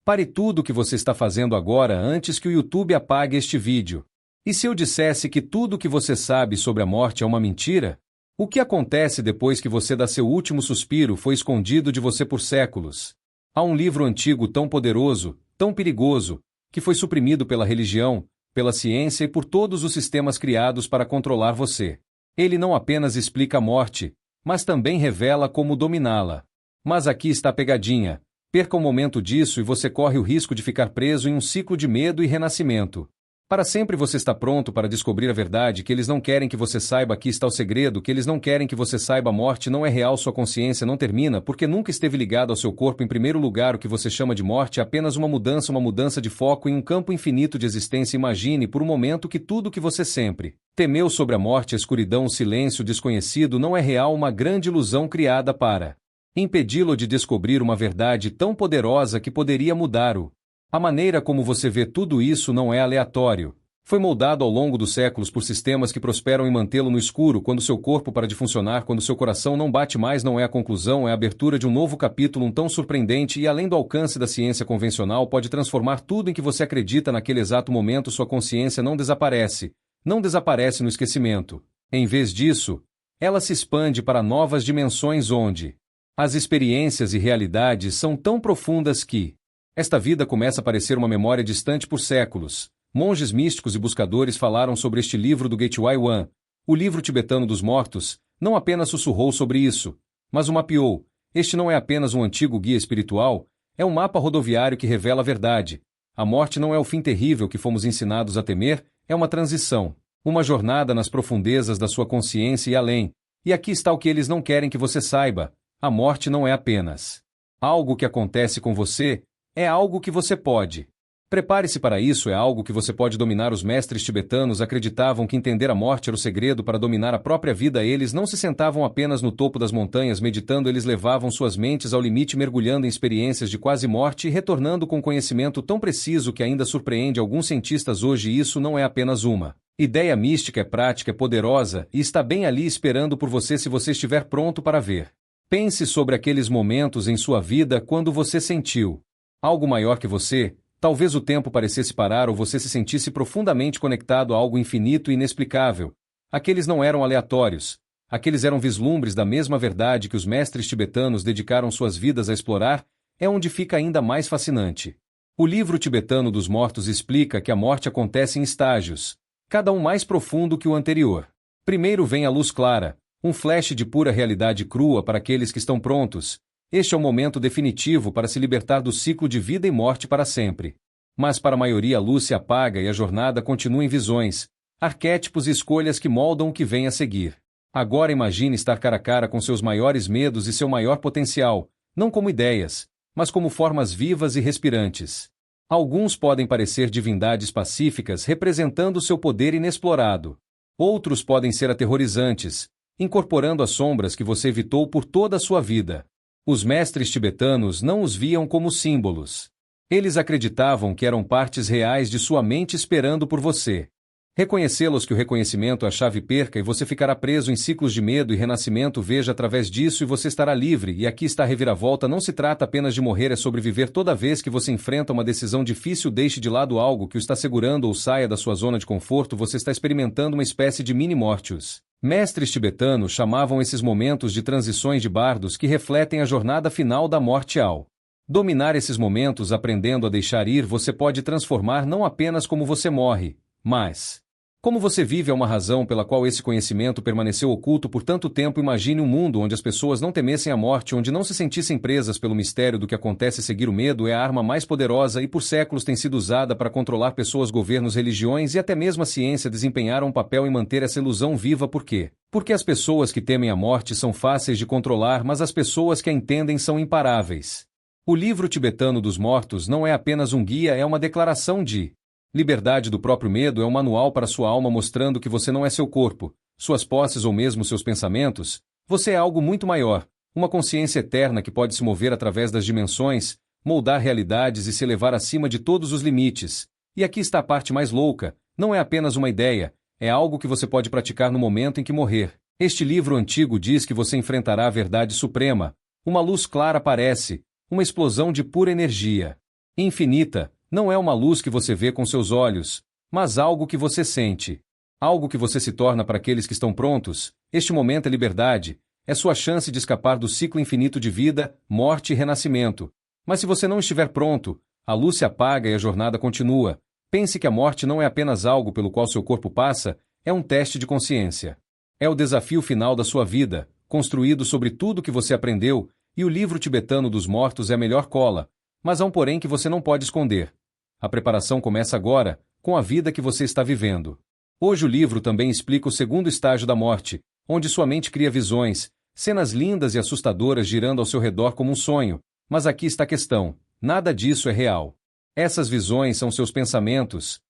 Pare tudo o que você está fazendo agora antes que o YouTube apague este vídeo. E se eu dissesse que tudo o que você sabe sobre a morte é uma mentira? O que acontece depois que você dá seu último suspiro foi escondido de você por séculos? Há um livro antigo tão poderoso, tão perigoso, que foi suprimido pela religião, pela ciência e por todos os sistemas criados para controlar você. Ele não apenas explica a morte, mas também revela como dominá-la. Mas aqui está a pegadinha. Perca um momento disso e você corre o risco de ficar preso em um ciclo de medo e renascimento. Para sempre você está pronto para descobrir a verdade, que eles não querem que você saiba. Aqui está o segredo, que eles não querem que você saiba. A morte não é real, sua consciência não termina, porque nunca esteve ligado ao seu corpo. Em primeiro lugar, o que você chama de morte é apenas uma mudança de foco em um campo infinito de existência. Imagine por um momento que tudo que você sempre temeu sobre a morte, a escuridão, o silêncio, o desconhecido, não é real, uma grande ilusão criada para impedi-lo de descobrir uma verdade tão poderosa que poderia mudar-o. A maneira como você vê tudo isso não é aleatório. Foi moldado ao longo dos séculos por sistemas que prosperam em mantê-lo no escuro. Quando seu corpo para de funcionar, quando seu coração não bate mais, não é a conclusão, é a abertura de um novo capítulo, tão surpreendente e além do alcance da ciência convencional, pode transformar tudo em que você acredita naquele exato momento. Sua consciência não desaparece no esquecimento. Em vez disso, ela se expande para novas dimensões onde as experiências e realidades são tão profundas que esta vida começa a parecer uma memória distante por séculos. Monges místicos e buscadores falaram sobre este livro do Gateway One. O livro tibetano dos mortos não apenas sussurrou sobre isso, mas o mapeou. Este não é apenas um antigo guia espiritual, é um mapa rodoviário que revela a verdade. A morte não é o fim terrível que fomos ensinados a temer, é uma transição, uma jornada nas profundezas da sua consciência e além. E aqui está o que eles não querem que você saiba. A morte não é apenas algo que acontece com você, é algo que você pode. Prepare-se para isso, é algo que você pode dominar. Os mestres tibetanos acreditavam que entender a morte era o segredo para dominar a própria vida. Eles não se sentavam apenas no topo das montanhas meditando, eles levavam suas mentes ao limite, mergulhando em experiências de quase morte e retornando com conhecimento tão preciso que ainda surpreende alguns cientistas hoje. Isso não é apenas uma ideia mística, é prática, é poderosa e está bem ali esperando por você se você estiver pronto para ver. Pense sobre aqueles momentos em sua vida quando você sentiu algo maior que você. Talvez o tempo parecesse parar ou você se sentisse profundamente conectado a algo infinito e inexplicável. Aqueles não eram aleatórios. Aqueles eram vislumbres da mesma verdade que os mestres tibetanos dedicaram suas vidas a explorar. É onde fica ainda mais fascinante. O livro tibetano dos mortos explica que a morte acontece em estágios, cada um mais profundo que o anterior. Primeiro vem a luz clara, um flash de pura realidade crua para aqueles que estão prontos. Este é o momento definitivo para se libertar do ciclo de vida e morte para sempre. Mas para a maioria a luz se apaga e a jornada continua em visões, arquétipos e escolhas que moldam o que vem a seguir. Agora imagine estar cara a cara com seus maiores medos e seu maior potencial, não como ideias, mas como formas vivas e respirantes. Alguns podem parecer divindades pacíficas representando seu poder inexplorado. Outros podem ser aterrorizantes, incorporando as sombras que você evitou por toda a sua vida. Os mestres tibetanos não os viam como símbolos. Eles acreditavam que eram partes reais de sua mente esperando por você. Reconhecê-los, que o reconhecimento é a chave. Perca e você ficará preso em ciclos de medo e renascimento. Veja através disso e você estará livre. E aqui está a reviravolta. Não se trata apenas de morrer, é sobreviver. Toda vez que você enfrenta uma decisão difícil, deixe de lado algo que o está segurando ou saia da sua zona de conforto. Você está experimentando uma espécie de mini-mortius. Mestres tibetanos chamavam esses momentos de transições de bardos que refletem a jornada final da morte. Ao dominar esses momentos, aprendendo a deixar ir, você pode transformar não apenas como você morre, mas como você vive. É uma razão pela qual esse conhecimento permaneceu oculto por tanto tempo. Imagine um mundo onde as pessoas não temessem a morte, onde não se sentissem presas pelo mistério do que acontece. Seguir o medo é a arma mais poderosa e por séculos tem sido usada para controlar pessoas, governos, religiões e até mesmo a ciência desempenharam um papel em manter essa ilusão viva. Por quê? Porque as pessoas que temem a morte são fáceis de controlar, mas as pessoas que a entendem são imparáveis. O livro tibetano dos mortos não é apenas um guia, é uma declaração de liberdade do próprio medo, é um manual para sua alma mostrando que você não é seu corpo, suas posses ou mesmo seus pensamentos. Você é algo muito maior, uma consciência eterna que pode se mover através das dimensões, moldar realidades e se elevar acima de todos os limites. E aqui está a parte mais louca, não é apenas uma ideia, é algo que você pode praticar no momento em que morrer. Este livro antigo diz que você enfrentará a verdade suprema. Uma luz clara aparece, uma explosão de pura energia. Infinita não é uma luz que você vê com seus olhos, mas algo que você sente. Algo que você se torna para aqueles que estão prontos. Este momento é liberdade, é sua chance de escapar do ciclo infinito de vida, morte e renascimento. Mas se você não estiver pronto, a luz se apaga e a jornada continua. Pense que a morte não é apenas algo pelo qual seu corpo passa, é um teste de consciência. É o desafio final da sua vida, construído sobre tudo que você aprendeu, e o livro tibetano dos mortos é a melhor cola, mas há um porém que você não pode esconder. A preparação começa agora, com a vida que você está vivendo. Hoje o livro também explica o segundo estágio da morte, onde sua mente cria visões, cenas lindas e assustadoras girando ao seu redor como um sonho, mas aqui está a questão, nada disso é real. Essas visões são seus pensamentos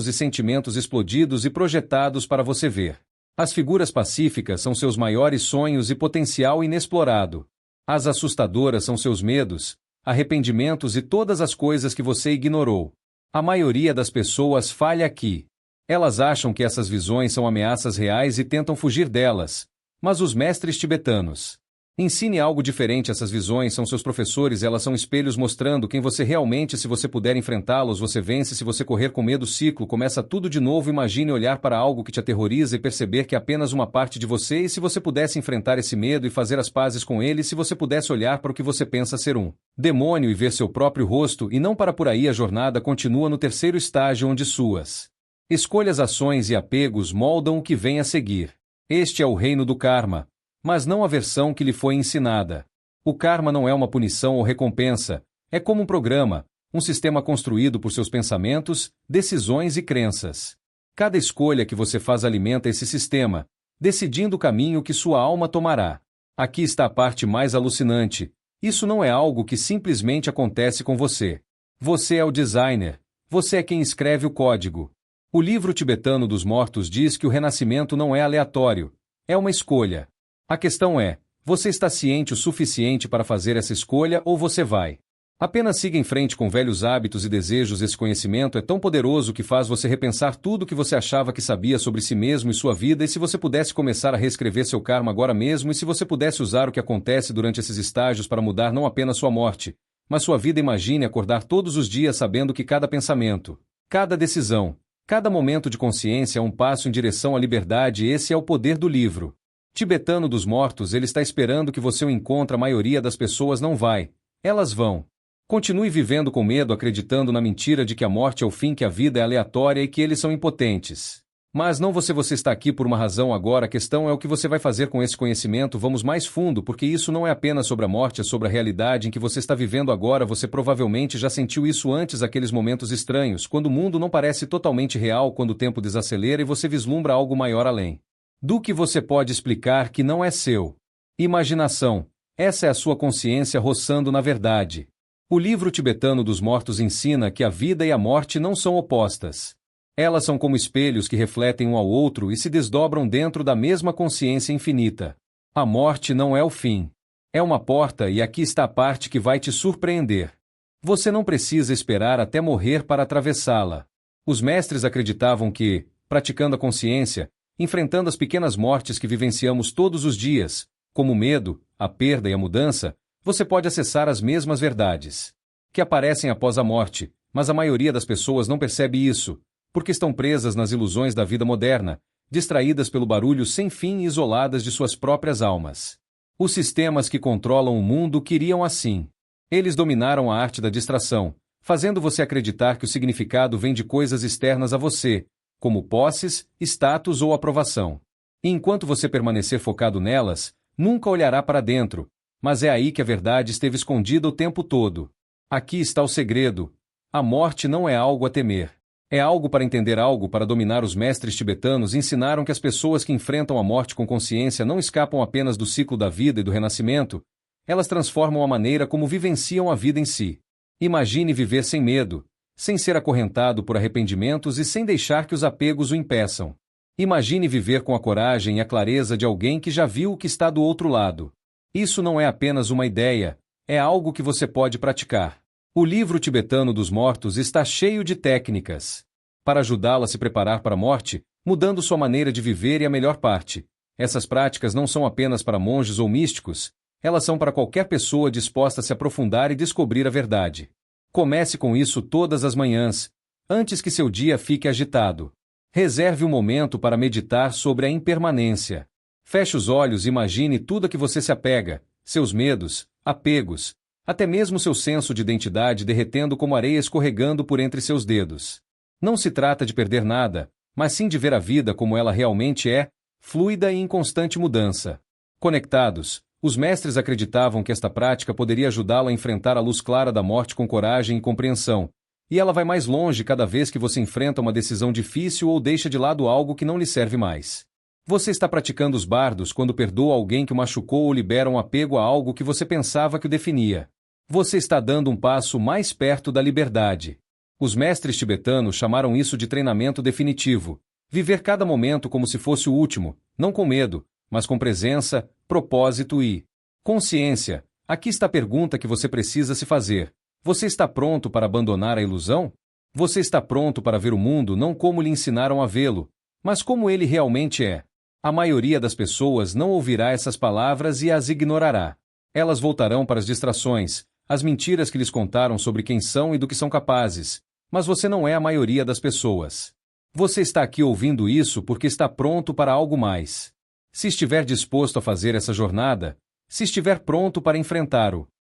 e sentimentos explodidos e projetados para você ver. As figuras pacíficas são seus maiores sonhos e potencial inexplorado. As assustadoras são seus medos, arrependimentos e todas as coisas que você ignorou. A maioria das pessoas falha aqui. Elas acham que essas visões são ameaças reais e tentam fugir delas. Mas os mestres tibetanos ensine algo diferente. Essas visões são seus professores, elas são espelhos mostrando quem você realmente é. Se você puder enfrentá-los, você vence. Se você correr com medo, o ciclo começa tudo de novo. Imagine olhar para algo que te aterroriza e perceber que é apenas uma parte de você. E se você pudesse enfrentar esse medo e fazer as pazes com ele, se você pudesse olhar para o que você pensa ser um demônio e ver seu próprio rosto e não para por aí, a jornada continua no terceiro estágio, onde suas escolhas, ações e apegos moldam o que vem a seguir. Este é o reino do karma, mas não a versão que lhe foi ensinada. O karma não é uma punição ou recompensa, é como um programa, um sistema construído por seus pensamentos, decisões e crenças. Cada escolha que você faz alimenta esse sistema, decidindo o caminho que sua alma tomará. Aqui está a parte mais alucinante. Isso não é algo que simplesmente acontece com você. Você é o designer. Você é quem escreve o código. O livro tibetano dos mortos diz que o renascimento não é aleatório, é uma escolha. A questão é, você está ciente o suficiente para fazer essa escolha ou você vai apenas siga em frente com velhos hábitos e desejos? Esse conhecimento é tão poderoso que faz você repensar tudo o que você achava que sabia sobre si mesmo e sua vida. E se você pudesse começar a reescrever seu karma agora mesmo, e se você pudesse usar o que acontece durante esses estágios para mudar não apenas sua morte, mas sua vida? Imagine acordar todos os dias sabendo que cada pensamento, cada decisão, cada momento de consciência é um passo em direção à liberdade. Esse é o poder do livro tibetano dos mortos. Ele está esperando que você o encontre. A maioria das pessoas não vai. Elas vão. Continue vivendo com medo, acreditando na mentira de que a morte é o fim, que a vida é aleatória e que eles são impotentes. Mas não você está aqui por uma razão agora. A questão é o que você vai fazer com esse conhecimento. Vamos mais fundo, porque isso não é apenas sobre a morte, é sobre a realidade em que você está vivendo agora. Você provavelmente já sentiu isso antes, aqueles momentos estranhos, quando o mundo não parece totalmente real, quando o tempo desacelera e você vislumbra algo maior além do que você pode explicar, que não é seu imaginação. Essa é a sua consciência roçando na verdade. O livro tibetano dos mortos ensina que a vida e a morte não são opostas. Elas são como espelhos que refletem um ao outro e se desdobram dentro da mesma consciência infinita. A morte não é o fim. É uma porta, e aqui está a parte que vai te surpreender. Você não precisa esperar até morrer para atravessá-la. Os mestres acreditavam que, praticando a consciência, enfrentando as pequenas mortes que vivenciamos todos os dias, como o medo, a perda e a mudança, você pode acessar as mesmas verdades que aparecem após a morte, mas a maioria das pessoas não percebe isso, porque estão presas nas ilusões da vida moderna, distraídas pelo barulho sem fim e isoladas de suas próprias almas. Os sistemas que controlam o mundo queriam assim. Eles dominaram a arte da distração, fazendo você acreditar que o significado vem de coisas externas a você, como posses, status ou aprovação. E enquanto você permanecer focado nelas, nunca olhará para dentro, mas é aí que a verdade esteve escondida o tempo todo. Aqui está o segredo. A morte não é algo a temer. É algo para entender, algo para dominar. Os mestres tibetanos ensinaram que as pessoas que enfrentam a morte com consciência não escapam apenas do ciclo da vida e do renascimento, elas transformam a maneira como vivenciam a vida em si. Imagine viver sem medo, sem ser acorrentado por arrependimentos e sem deixar que os apegos o impeçam. Imagine viver com a coragem e a clareza de alguém que já viu o que está do outro lado. Isso não é apenas uma ideia, é algo que você pode praticar. O livro tibetano dos mortos está cheio de técnicas para ajudá-la a se preparar para a morte, mudando sua maneira de viver. E a melhor parte, essas práticas não são apenas para monges ou místicos, elas são para qualquer pessoa disposta a se aprofundar e descobrir a verdade. Comece com isso todas as manhãs, antes que seu dia fique agitado. Reserve um momento para meditar sobre a impermanência. Feche os olhos e imagine tudo a que você se apega, seus medos, apegos, até mesmo seu senso de identidade derretendo como areia escorregando por entre seus dedos. Não se trata de perder nada, mas sim de ver a vida como ela realmente é, fluida e em constante mudança. Conectados, os mestres acreditavam que esta prática poderia ajudá-lo a enfrentar a luz clara da morte com coragem e compreensão, e ela vai mais longe cada vez que você enfrenta uma decisão difícil ou deixa de lado algo que não lhe serve mais. Você está praticando os bardos quando perdoa alguém que o machucou ou libera um apego a algo que você pensava que o definia. Você está dando um passo mais perto da liberdade. Os mestres tibetanos chamaram isso de treinamento definitivo. Viver cada momento como se fosse o último, não com medo, mas com presença, propósito e consciência. Aqui está a pergunta que você precisa se fazer. Você está pronto para abandonar a ilusão? Você está pronto para ver o mundo não como lhe ensinaram a vê-lo, mas como ele realmente é? A maioria das pessoas não ouvirá essas palavras e as ignorará. Elas voltarão para as distrações, as mentiras que lhes contaram sobre quem são e do que são capazes. Mas você não é a maioria das pessoas. Você está aqui ouvindo isso porque está pronto para algo mais. Se estiver disposto a fazer essa jornada, se estiver pronto para enfrentar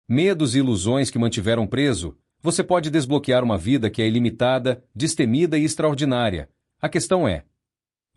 medos e ilusões que mantiveram preso, você pode desbloquear uma vida que é ilimitada, destemida e extraordinária. A questão é: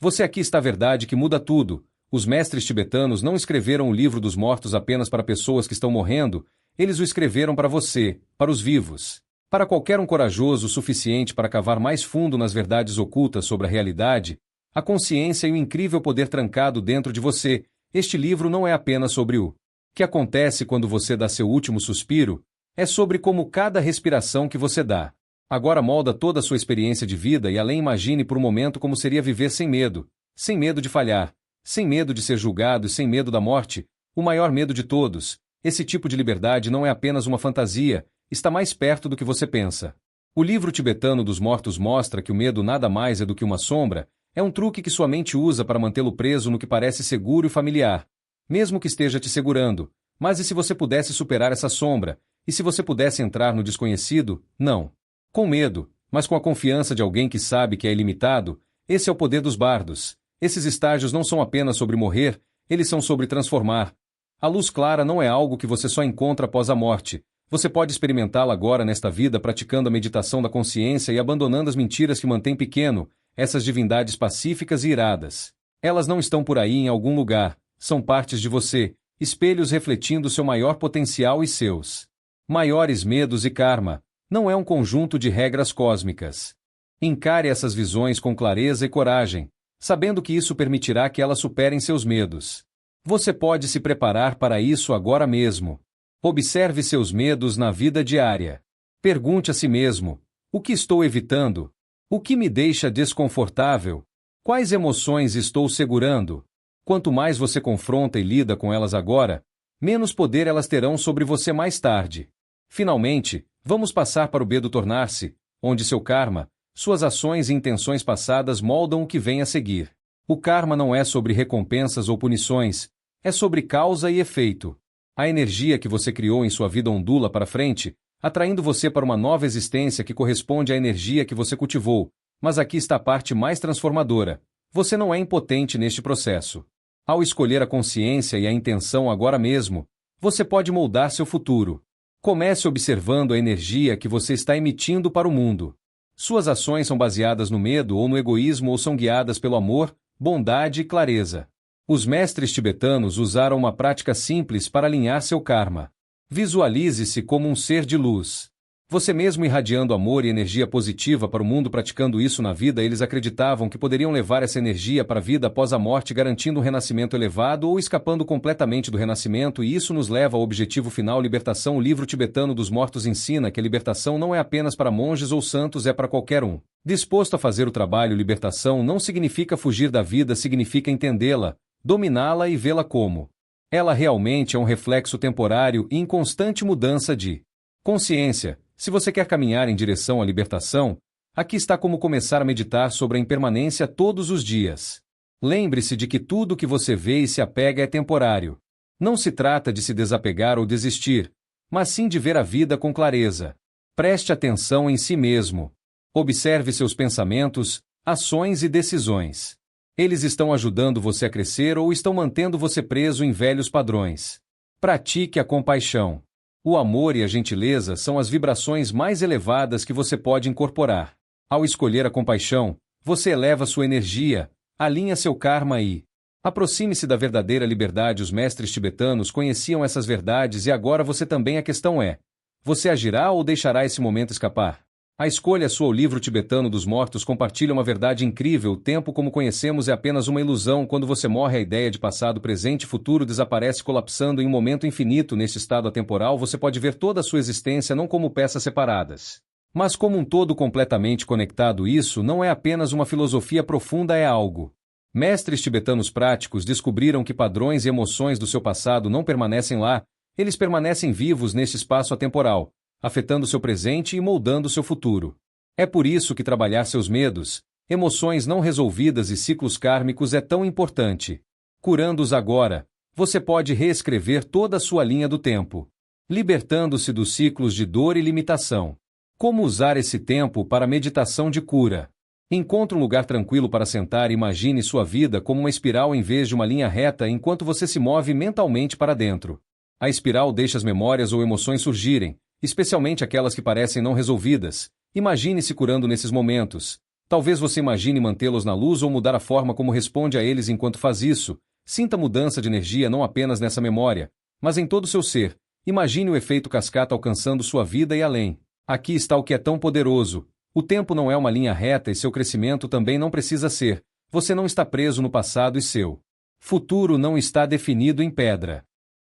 você aqui está a verdade que muda tudo. Os mestres tibetanos não escreveram o livro dos mortos apenas para pessoas que estão morrendo, eles o escreveram para você, para os vivos. Para qualquer um corajoso o suficiente para cavar mais fundo nas verdades ocultas sobre a realidade, a consciência e o incrível poder trancado dentro de você, este livro não é apenas sobre o que acontece quando você dá seu último suspiro, é sobre como cada respiração que você dá. Agora molda toda a sua experiência de vida e além imagine por um momento como seria viver sem medo de falhar, sem medo de ser julgado e sem medo da morte, o maior medo de todos. Esse tipo de liberdade não é apenas uma fantasia, está mais perto do que você pensa. O livro tibetano dos mortos mostra que o medo nada mais é do que uma sombra, é um truque que sua mente usa para mantê-lo preso no que parece seguro e familiar, mesmo que esteja te segurando. Mas e se você pudesse superar essa sombra? E se você pudesse entrar no desconhecido? Não com medo, mas com a confiança de alguém que sabe que é ilimitado. Esse é o poder dos bardos. Esses estágios não são apenas sobre morrer, eles são sobre transformar. A luz clara não é algo que você só encontra após a morte. Você pode experimentá-la agora nesta vida praticando a meditação da consciência e abandonando as mentiras que mantêm pequeno essas divindades pacíficas e iradas. Elas não estão por aí em algum lugar, são partes de você, espelhos refletindo seu maior potencial e seus maiores medos e karma. Não é um conjunto de regras cósmicas. Encare essas visões com clareza e coragem, sabendo que isso permitirá que elas superem seus medos. Você pode se preparar para isso agora mesmo. Observe seus medos na vida diária. Pergunte a si mesmo: o que estou evitando? O que me deixa desconfortável? Quais emoções estou segurando? Quanto mais você confronta e lida com elas agora, menos poder elas terão sobre você mais tarde. Finalmente, vamos passar para o B do tornar-se, onde seu karma, suas ações e intenções passadas moldam o que vem a seguir. O karma não é sobre recompensas ou punições, é sobre causa e efeito. A energia que você criou em sua vida ondula para frente, atraindo você para uma nova existência que corresponde à energia que você cultivou, mas aqui está a parte mais transformadora. Você não é impotente neste processo. Ao escolher a consciência e a intenção agora mesmo, você pode moldar seu futuro. Comece observando a energia que você está emitindo para o mundo. Suas ações são baseadas no medo ou no egoísmo ou são guiadas pelo amor, bondade e clareza. Os mestres tibetanos usaram uma prática simples para alinhar seu karma. Visualize-se como um ser de luz. Você mesmo irradiando amor e energia positiva para o mundo praticando isso na vida, eles acreditavam que poderiam levar essa energia para a vida após a morte garantindo um renascimento elevado ou escapando completamente do renascimento e isso nos leva ao objetivo final libertação. O livro tibetano dos mortos ensina que a libertação não é apenas para monges ou santos, é para qualquer um. Disposto a fazer o trabalho. Libertação não significa fugir da vida, significa entendê-la, dominá-la e vê-la como ela realmente é um reflexo temporário e em constante mudança de consciência. Se você quer caminhar em direção à libertação, aqui está como começar a meditar sobre a impermanência todos os dias. Lembre-se de que tudo que você vê e se apega é temporário. Não se trata de se desapegar ou desistir, mas sim de ver a vida com clareza. Preste atenção em si mesmo. Observe seus pensamentos, ações e decisões. Eles estão ajudando você a crescer ou estão mantendo você preso em velhos padrões? Pratique a compaixão. O amor e a gentileza são as vibrações mais elevadas que você pode incorporar. Ao escolher a compaixão, você eleva sua energia, alinha seu karma e aproxime-se da verdadeira liberdade. Os mestres tibetanos conheciam essas verdades e agora você também. A questão é: você agirá ou deixará esse momento escapar? A escolha é sua. O livro tibetano dos mortos compartilha uma verdade incrível. O tempo como conhecemos é apenas uma ilusão. Quando você morre, a ideia de passado, presente e futuro desaparece, colapsando em um momento infinito. Neste estado atemporal, você pode ver toda a sua existência não como peças separadas, mas como um todo completamente conectado. Isso não é apenas uma filosofia profunda, é algo. Mestres tibetanos práticos descobriram que padrões e emoções do seu passado não permanecem lá, eles permanecem vivos neste espaço atemporal, afetando seu presente e moldando seu futuro. É por isso que trabalhar seus medos, emoções não resolvidas e ciclos kármicos é tão importante. Curando-os agora, você pode reescrever toda a sua linha do tempo, libertando-se dos ciclos de dor e limitação. Como usar esse tempo para meditação de cura? Encontre um lugar tranquilo para sentar e imagine sua vida como uma espiral em vez de uma linha reta enquanto você se move mentalmente para dentro. A espiral deixa as memórias ou emoções surgirem, especialmente aquelas que parecem não resolvidas. Imagine-se curando nesses momentos. Talvez você imagine mantê-los na luz ou mudar a forma como responde a eles enquanto faz isso. Sinta mudança de energia não apenas nessa memória, mas em todo o seu ser. Imagine o efeito cascata alcançando sua vida e além. Aqui está o que é tão poderoso. O tempo não é uma linha reta e seu crescimento também não precisa ser. Você não está preso no passado e seu futuro não está definido em pedra.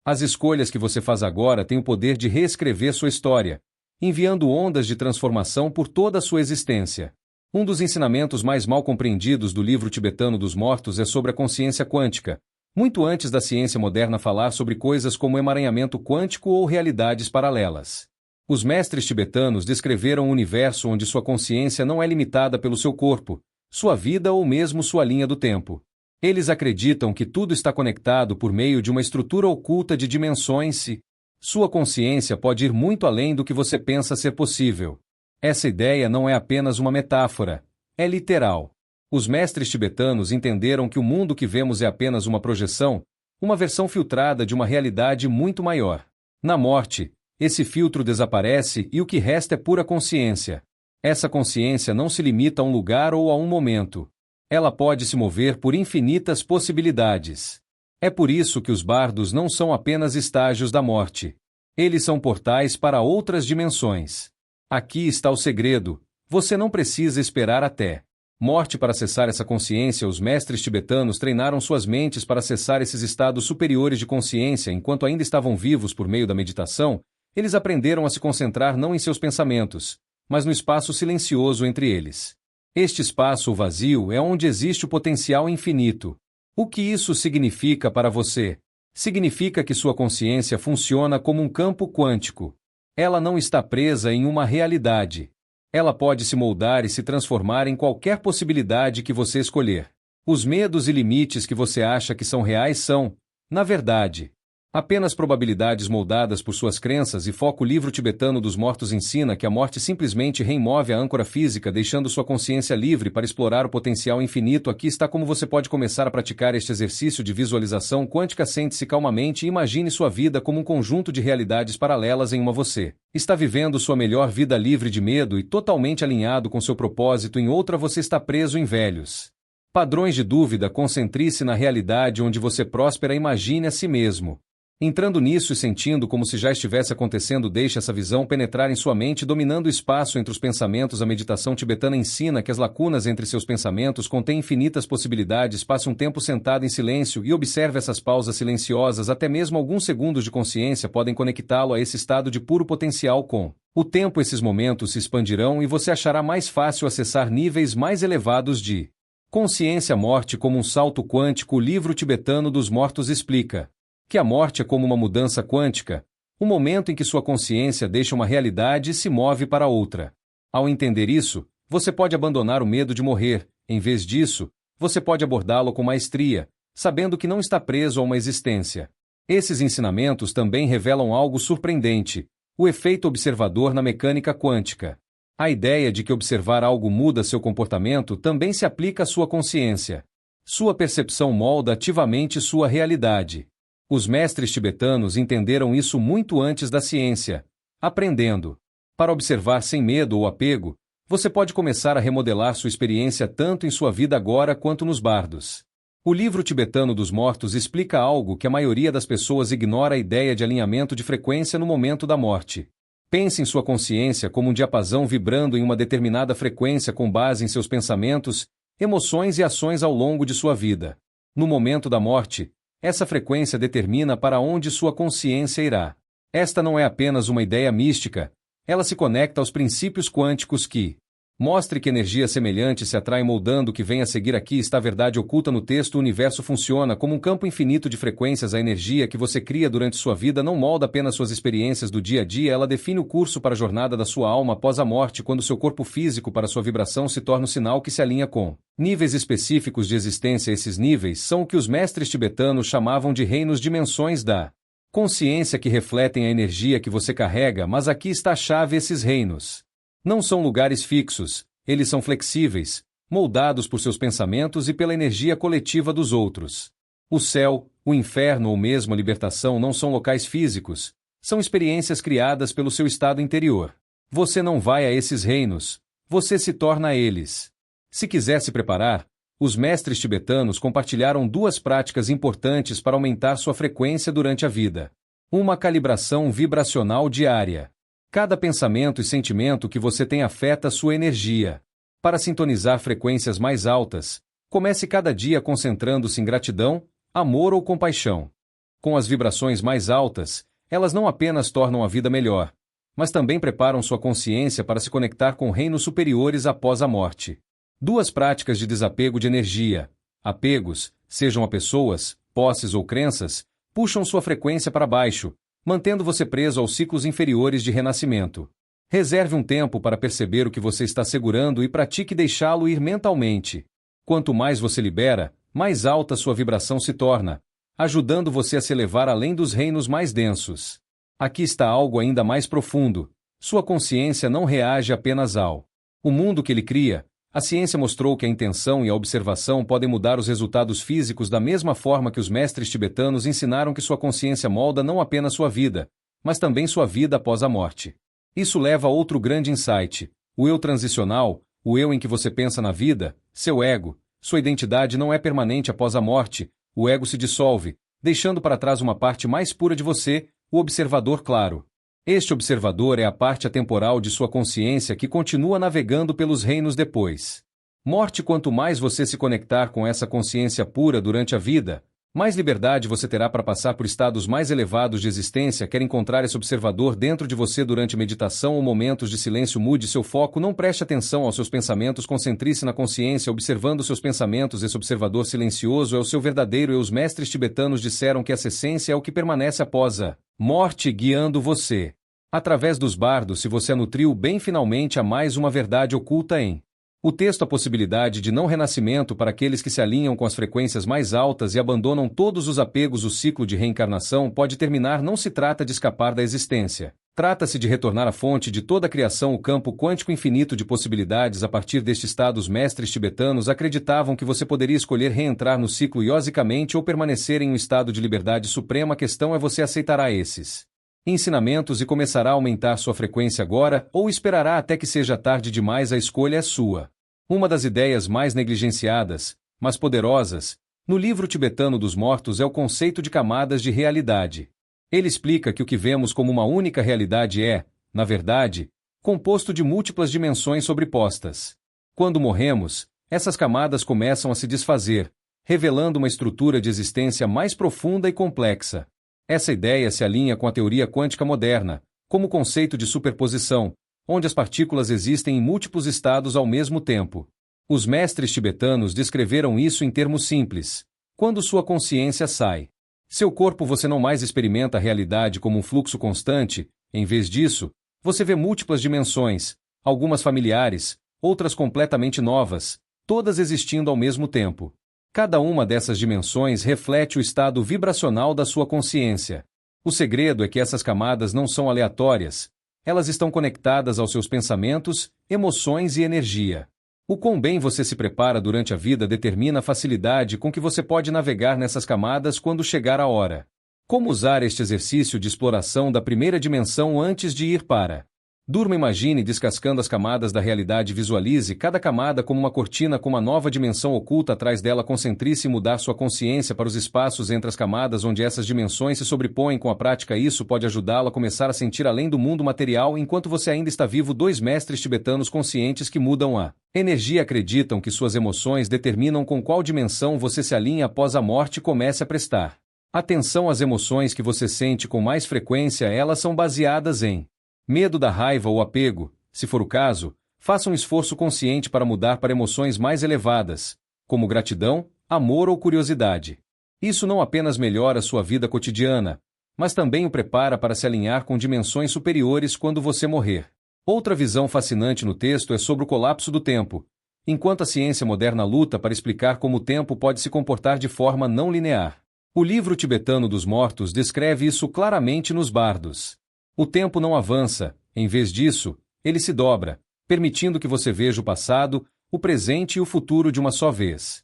As escolhas que você faz agora têm o poder de reescrever sua história, enviando ondas de transformação por toda a sua existência. Um dos ensinamentos mais mal compreendidos do livro tibetano dos mortos é sobre a consciência quântica, muito antes da ciência moderna falar sobre coisas como emaranhamento quântico ou realidades paralelas. Os mestres tibetanos descreveram um universo onde sua consciência não é limitada pelo seu corpo, sua vida ou mesmo sua linha do tempo. Eles acreditam que tudo está conectado por meio de uma estrutura oculta de dimensões e sua consciência pode ir muito além do que você pensa ser possível. Essa ideia não é apenas uma metáfora, é literal. Os mestres tibetanos entenderam que o mundo que vemos é apenas uma projeção, uma versão filtrada de uma realidade muito maior. Na morte, esse filtro desaparece e o que resta é pura consciência. Essa consciência não se limita a um lugar ou a um momento. Ela pode se mover por infinitas possibilidades. É por isso que os bardos não são apenas estágios da morte. Eles são portais para outras dimensões. Aqui está o segredo. Você não precisa esperar até morte para acessar essa consciência. Os mestres tibetanos treinaram suas mentes para acessar esses estados superiores de consciência enquanto ainda estavam vivos por meio da meditação. Eles aprenderam a se concentrar não em seus pensamentos, mas no espaço silencioso entre eles. Este espaço vazio é onde existe o potencial infinito. O que isso significa para você? Significa que sua consciência funciona como um campo quântico. Ela não está presa em uma realidade. Ela pode se moldar e se transformar em qualquer possibilidade que você escolher. Os medos e limites que você acha que são reais são, na verdade, apenas probabilidades moldadas por suas crenças e foco. O livro tibetano dos mortos ensina que a morte simplesmente remove a âncora física, deixando sua consciência livre para explorar o potencial infinito. Aqui está como você pode começar a praticar este exercício de visualização quântica. Sente-se calmamente e imagine sua vida como um conjunto de realidades paralelas. Em uma você está vivendo sua melhor vida livre de medo e totalmente alinhado com seu propósito. Em outra você está preso em velhos padrões de dúvida. Concentre-se na realidade onde você próspera. Imagine a si mesmo entrando nisso e sentindo como se já estivesse acontecendo. Deixe essa visão penetrar em sua mente, dominando o espaço entre os pensamentos. A meditação tibetana ensina que as lacunas entre seus pensamentos contêm infinitas possibilidades. Passe um tempo sentado em silêncio e observe essas pausas silenciosas. Até mesmo alguns segundos de consciência podem conectá-lo a esse estado de puro potencial. Com o tempo, esses momentos se expandirão e você achará mais fácil acessar níveis mais elevados de consciência. Morte como um salto quântico. O livro tibetano dos mortos explica que a morte é como uma mudança quântica, um momento em que sua consciência deixa uma realidade e se move para outra. Ao entender isso, você pode abandonar o medo de morrer. Em vez disso, você pode abordá-lo com maestria, sabendo que não está preso a uma existência. Esses ensinamentos também revelam algo surpreendente. O efeito observador na mecânica quântica. A ideia de que observar algo muda seu comportamento também se aplica à sua consciência. Sua percepção molda ativamente sua realidade. Os mestres tibetanos entenderam isso muito antes da ciência, aprendendo. Para observar sem medo ou apego, você pode começar a remodelar sua experiência tanto em sua vida agora quanto nos bardos. O livro tibetano dos mortos explica algo que a maioria das pessoas ignora: a ideia de alinhamento de frequência no momento da morte. Pense em sua consciência como um diapasão vibrando em uma determinada frequência com base em seus pensamentos, emoções e ações ao longo de sua vida. No momento da morte, essa frequência determina para onde sua consciência irá. Esta não é apenas uma ideia mística, ela se conecta aos princípios quânticos que mostre que energia semelhante se atrai moldando o que vem a seguir. Aqui está a verdade oculta no texto: o universo funciona como um campo infinito de frequências. A energia que você cria durante sua vida não molda apenas suas experiências do dia a dia, ela define o curso para a jornada da sua alma após a morte, quando seu corpo físico para sua vibração se torna o sinal que se alinha com níveis específicos de existência. Esses níveis são o que os mestres tibetanos chamavam de reinos, dimensões da consciência que refletem a energia que você carrega. Mas aqui está a chave: esses reinos não são lugares fixos, eles são flexíveis, moldados por seus pensamentos e pela energia coletiva dos outros. O céu, o inferno ou mesmo a libertação não são locais físicos, são experiências criadas pelo seu estado interior. Você não vai a esses reinos, você se torna eles. Se quiser se preparar, os mestres tibetanos compartilharam duas práticas importantes para aumentar sua frequência durante a vida. Uma calibração vibracional diária. Cada pensamento e sentimento que você tem afeta sua energia. Para sintonizar frequências mais altas, comece cada dia concentrando-se em gratidão, amor ou compaixão. Com as vibrações mais altas, elas não apenas tornam a vida melhor, mas também preparam sua consciência para se conectar com reinos superiores após a morte. Duas práticas de desapego de energia. Apegos, sejam a pessoas, posses ou crenças, puxam sua frequência para baixo, mantendo você preso aos ciclos inferiores de renascimento. Reserve um tempo para perceber o que você está segurando e pratique deixá-lo ir mentalmente. Quanto mais você libera, mais alta sua vibração se torna, ajudando você a se elevar além dos reinos mais densos. Aqui está algo ainda mais profundo: sua consciência não reage apenas ao mundo que ele cria. A ciência mostrou que a intenção e a observação podem mudar os resultados físicos da mesma forma que os mestres tibetanos ensinaram que sua consciência molda não apenas sua vida, mas também sua vida após a morte. Isso leva a outro grande insight: o eu transicional, o eu em que você pensa na vida, seu ego. Sua identidade não é permanente após a morte, o ego se dissolve, deixando para trás uma parte mais pura de você, o observador claro. Este observador é a parte atemporal de sua consciência que continua navegando pelos reinos depois morte. Quanto mais você se conectar com essa consciência pura durante a vida, mais liberdade você terá para passar por estados mais elevados de existência. Quer encontrar esse observador dentro de você durante meditação ou momentos de silêncio? Mude seu foco, não preste atenção aos seus pensamentos, concentre-se na consciência observando seus pensamentos. Esse observador silencioso é o seu verdadeiro eu. Os mestres tibetanos disseram que essa essência é o que permanece após a morte, guiando você através dos bardos. Se você a nutriu bem, finalmente há mais uma verdade oculta em o texto: a possibilidade de não renascimento para aqueles que se alinham com as frequências mais altas e abandonam todos os apegos. O ciclo de reencarnação pode terminar. Não se trata de escapar da existência. Trata-se de retornar à fonte de toda a criação, o campo quântico infinito de possibilidades. A partir deste estado, os mestres tibetanos acreditavam que você poderia escolher reentrar no ciclo iosicamente ou permanecer em um estado de liberdade suprema. A questão é: você aceitará esses ensinamentos e começará a aumentar sua frequência agora, ou esperará até que seja tarde demais? A escolha é sua. Uma das ideias mais negligenciadas, mas poderosas, no livro tibetano dos mortos é o conceito de camadas de realidade. Ele explica que o que vemos como uma única realidade é, na verdade, composto de múltiplas dimensões sobrepostas. Quando morremos, essas camadas começam a se desfazer, revelando uma estrutura de existência mais profunda e complexa. Essa ideia se alinha com a teoria quântica moderna, como o conceito de superposição, onde as partículas existem em múltiplos estados ao mesmo tempo. Os mestres tibetanos descreveram isso em termos simples: quando sua consciência sai seu corpo, você não mais experimenta a realidade como um fluxo constante. Em vez disso, você vê múltiplas dimensões, algumas familiares, outras completamente novas, todas existindo ao mesmo tempo. Cada uma dessas dimensões reflete o estado vibracional da sua consciência. O segredo é que essas camadas não são aleatórias, elas estão conectadas aos seus pensamentos, emoções e energia. O quão bem você se prepara durante a vida determina a facilidade com que você pode navegar nessas camadas quando chegar a hora. Como usar este exercício de exploração da primeira dimensão antes de ir para? Durma. Imagine descascando as camadas da realidade. Visualize cada camada como uma cortina com uma nova dimensão oculta atrás dela. Concentre-se em mudar sua consciência para os espaços entre as camadas onde essas dimensões se sobrepõem. Com a prática, isso pode ajudá-lo a começar a sentir além do mundo material enquanto você ainda está vivo. 2 mestres tibetanos conscientes que mudam a energia acreditam que suas emoções determinam com qual dimensão você se alinha após a morte. Comece a prestar atenção às emoções que você sente com mais frequência. Elas são baseadas em medo da raiva ou apego. Se for o caso, faça um esforço consciente para mudar para emoções mais elevadas, como gratidão, amor ou curiosidade. Isso não apenas melhora sua vida cotidiana, mas também o prepara para se alinhar com dimensões superiores quando você morrer. Outra visão fascinante no texto é sobre o colapso do tempo. Enquanto a ciência moderna luta para explicar como o tempo pode se comportar de forma não linear, o livro tibetano dos mortos descreve isso claramente nos bardos. O tempo não avança, em vez disso, ele se dobra, permitindo que você veja o passado, o presente e o futuro de uma só vez.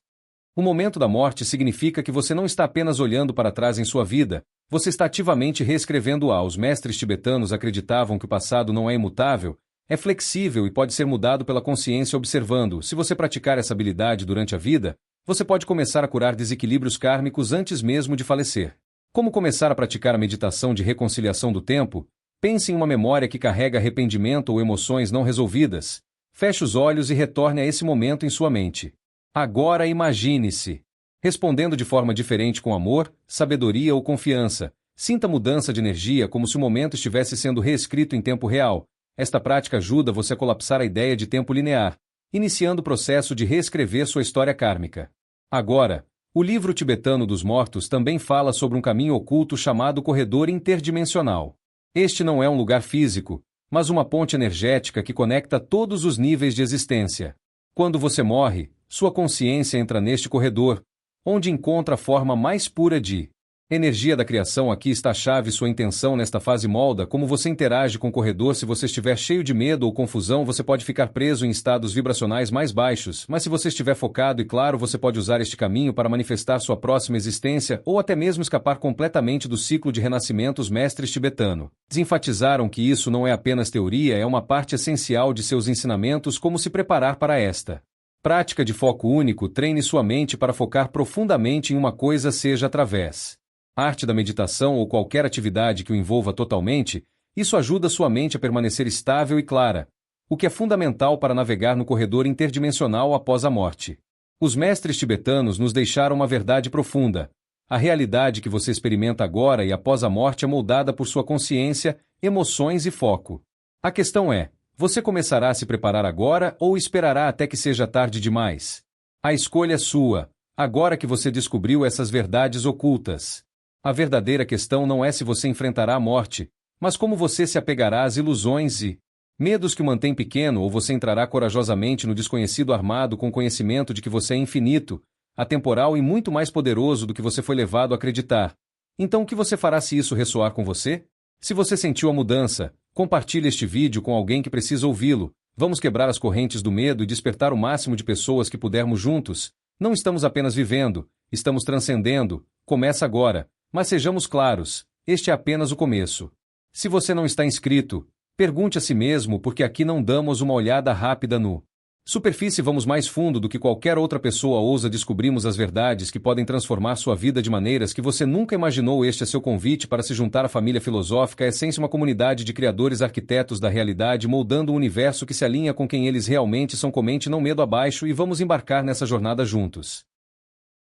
O momento da morte significa que você não está apenas olhando para trás em sua vida, você está ativamente reescrevendo-a. Os mestres tibetanos acreditavam que o passado não é imutável, é flexível e pode ser mudado pela consciência observando. Se você praticar essa habilidade durante a vida, você pode começar a curar desequilíbrios kármicos antes mesmo de falecer. Como começar a praticar a meditação de reconciliação do tempo? Pense em uma memória que carrega arrependimento ou emoções não resolvidas. Feche os olhos e retorne a esse momento em sua mente. Agora imagine-se respondendo de forma diferente com amor, sabedoria ou confiança. Sinta a mudança de energia como se o momento estivesse sendo reescrito em tempo real. Esta prática ajuda você a colapsar a ideia de tempo linear, iniciando o processo de reescrever sua história kármica. Agora, o livro tibetano dos mortos também fala sobre um caminho oculto chamado corredor interdimensional. Este não é um lugar físico, mas uma ponte energética que conecta todos os níveis de existência. Quando você morre, sua consciência entra neste corredor, onde encontra a forma mais pura de energia da criação. Aqui está a chave. Sua intenção nesta fase molda como você interage com o corredor. Se você estiver cheio de medo ou confusão, você pode ficar preso em estados vibracionais mais baixos, mas se você estiver focado e claro, você pode usar este caminho para manifestar sua próxima existência ou até mesmo escapar completamente do ciclo de renascimento. Os mestres tibetanos enfatizaram que isso não é apenas teoria, é uma parte essencial de seus ensinamentos. Como se preparar para esta prática de foco único? Treine sua mente para focar profundamente em uma coisa, seja através arte da meditação ou qualquer atividade que o envolva totalmente. Isso ajuda sua mente a permanecer estável e clara, o que é fundamental para navegar no corredor interdimensional após a morte. Os mestres tibetanos nos deixaram uma verdade profunda. A realidade que você experimenta agora e após a morte é moldada por sua consciência, emoções e foco. A questão é, você começará a se preparar agora ou esperará até que seja tarde demais? A escolha é sua, agora que você descobriu essas verdades ocultas. A verdadeira questão não é se você enfrentará a morte, mas como você se apegará às ilusões e medos que o mantêm pequeno, ou você entrará corajosamente no desconhecido armado com o conhecimento de que você é infinito, atemporal e muito mais poderoso do que você foi levado a acreditar. Então o que você fará se isso ressoar com você? Se você sentiu a mudança, compartilhe este vídeo com alguém que precisa ouvi-lo. Vamos quebrar as correntes do medo e despertar o máximo de pessoas que pudermos juntos. Não estamos apenas vivendo, estamos transcendendo. Começa agora. Mas sejamos claros, este é apenas o começo. Se você não está inscrito, pergunte a si mesmo porque aqui não damos uma olhada rápida no superfície, vamos mais fundo do que qualquer outra pessoa ousa. Descobrimos as verdades que podem transformar sua vida de maneiras que você nunca imaginou. Este é seu convite para se juntar à família filosófica. A essência, uma comunidade de criadores arquitetos da realidade, moldando um universo que se alinha com quem eles realmente são. Comente não medo abaixo e vamos embarcar nessa jornada juntos.